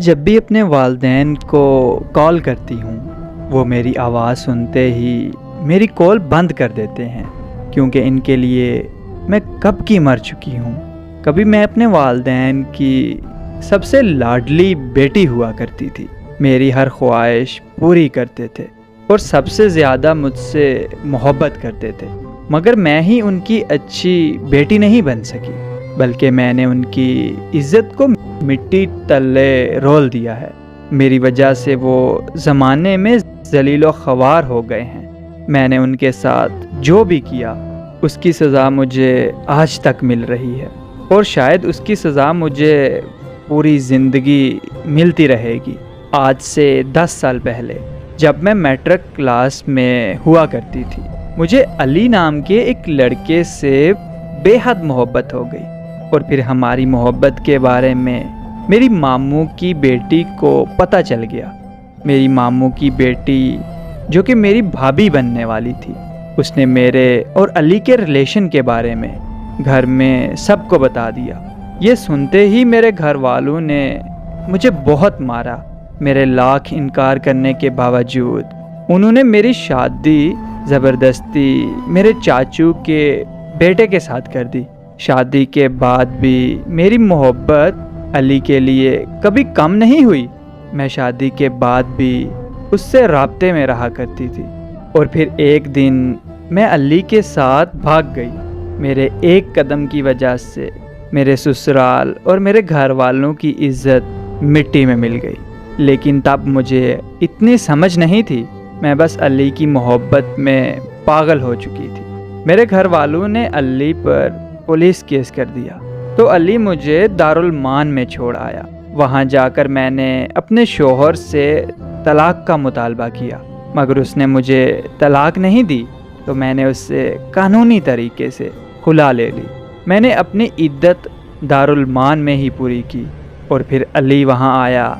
جب بھی اپنے والدین کو کال کرتی ہوں وہ میری آواز سنتے ہی میری کال بند کر دیتے ہیں، کیونکہ ان کے لیے میں کب کی مر چکی ہوں۔ کبھی میں اپنے والدین کی سب سے لاڈلی بیٹی ہوا کرتی تھی، میری ہر خواہش پوری کرتے تھے اور سب سے زیادہ مجھ سے محبت کرتے تھے، مگر میں ہی ان کی اچھی بیٹی نہیں بن سکی، بلکہ میں نے ان کی عزت کو مٹی تلے رول دیا ہے۔ میری وجہ سے وہ زمانے میں ذلیل و خوار ہو گئے ہیں۔ میں نے ان کے ساتھ جو بھی کیا اس کی سزا مجھے آج تک مل رہی ہے، اور شاید اس کی سزا مجھے پوری زندگی ملتی رہے گی۔ آج سے 10 سال پہلے جب میں میٹرک کلاس میں ہوا کرتی تھی، مجھے علی نام کے ایک لڑکے سے بے حد محبت ہو گئی، اور پھر ہماری محبت کے بارے میں میری ماموں کی بیٹی کو پتہ چل گیا۔ میری ماموں کی بیٹی جو کہ میری بھابھی بننے والی تھی، اس نے میرے اور علی کے ریلیشن کے بارے میں گھر میں سب کو بتا دیا۔ یہ سنتے ہی میرے گھر والوں نے مجھے بہت مارا۔ میرے لاکھ انکار کرنے کے باوجود انہوں نے میری شادی زبردستی میرے چاچو کے بیٹے کے ساتھ کر دی۔ شادی کے بعد بھی میری محبت علی کے لیے کبھی کم نہیں ہوئی۔ میں شادی کے بعد بھی اس سے رابطے میں رہا کرتی تھی، اور پھر ایک دن میں علی کے ساتھ بھاگ گئی۔ میرے ایک قدم کی وجہ سے میرے سسرال اور میرے گھر والوں کی عزت مٹی میں مل گئی، لیکن تب مجھے اتنی سمجھ نہیں تھی۔ میں بس علی کی محبت میں پاگل ہو چکی تھی۔ میرے گھر والوں نے علی پر پولیس کیس کر دیا، تو علی مجھے دارالمان میں چھوڑ آیا۔ وہاں جا کر میں نے اپنے شوہر سے طلاق کا مطالبہ کیا، مگر اس نے مجھے طلاق نہیں دی، تو میں نے اس سے قانونی طریقے سے خلا لے لی۔ میں نے اپنی عدت دارالمان میں ہی پوری کی، اور پھر علی وہاں آیا،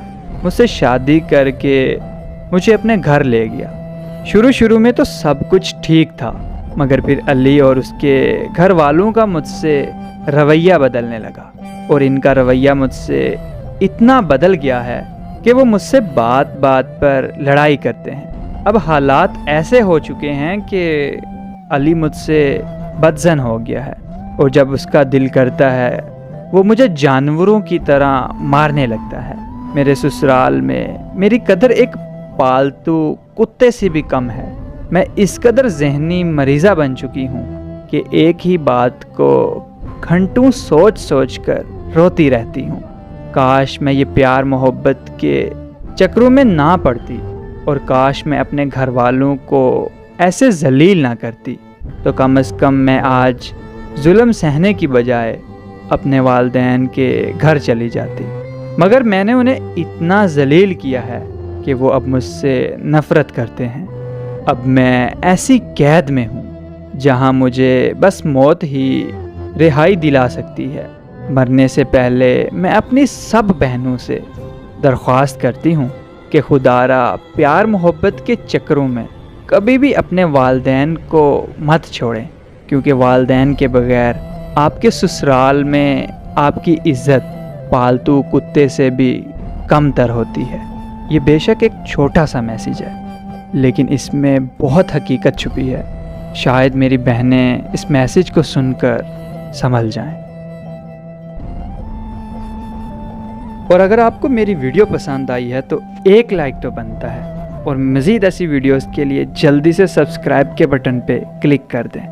مجھ سے شادی کر کے مجھے اپنے گھر لے گیا۔ شروع میں تو سب کچھ ٹھیک تھا، مگر پھر علی اور اس کے گھر والوں کا مجھ سے رویہ بدلنے لگا، اور ان کا رویہ مجھ سے اتنا بدل گیا ہے کہ وہ مجھ سے بات بات پر لڑائی کرتے ہیں۔ اب حالات ایسے ہو چکے ہیں کہ علی مجھ سے بدظن ہو گیا ہے، اور جب اس کا دل کرتا ہے وہ مجھے جانوروں کی طرح مارنے لگتا ہے۔ میرے سسرال میں میری قدر ایک پالتو کتے سے بھی کم ہے۔ میں اس قدر ذہنی مریضہ بن چکی ہوں کہ ایک ہی بات کو گھنٹوں سوچ کر روتی رہتی ہوں۔ کاش میں یہ پیار محبت کے چکروں میں نہ پڑتی، اور کاش میں اپنے گھر والوں کو ایسے ذلیل نہ کرتی، تو کم از کم میں آج ظلم سہنے کی بجائے اپنے والدین کے گھر چلی جاتی۔ مگر میں نے انہیں اتنا ذلیل کیا ہے کہ وہ اب مجھ سے نفرت کرتے ہیں۔ اب میں ایسی قید میں ہوں جہاں مجھے بس موت ہی رہائی دلا سکتی ہے۔ مرنے سے پہلے میں اپنی سب بہنوں سے درخواست کرتی ہوں کہ خدا را پیار محبت کے چکروں میں کبھی بھی اپنے والدین کو مت چھوڑیں، کیونکہ والدین کے بغیر آپ کے سسرال میں آپ کی عزت پالتو کتے سے بھی کم تر ہوتی ہے۔ یہ بے شک ایک چھوٹا سا میسیج ہے، لیکن اس میں بہت حقیقت چھپی ہے۔ شاید میری بہنیں اس میسیج کو سن کر سنبھل جائیں۔ اور اگر آپ کو میری ویڈیو پسند آئی ہے تو ایک لائک تو بنتا ہے، اور مزید ایسی ویڈیوز کے لیے جلدی سے سبسکرائب کے بٹن پہ کلک کر دیں۔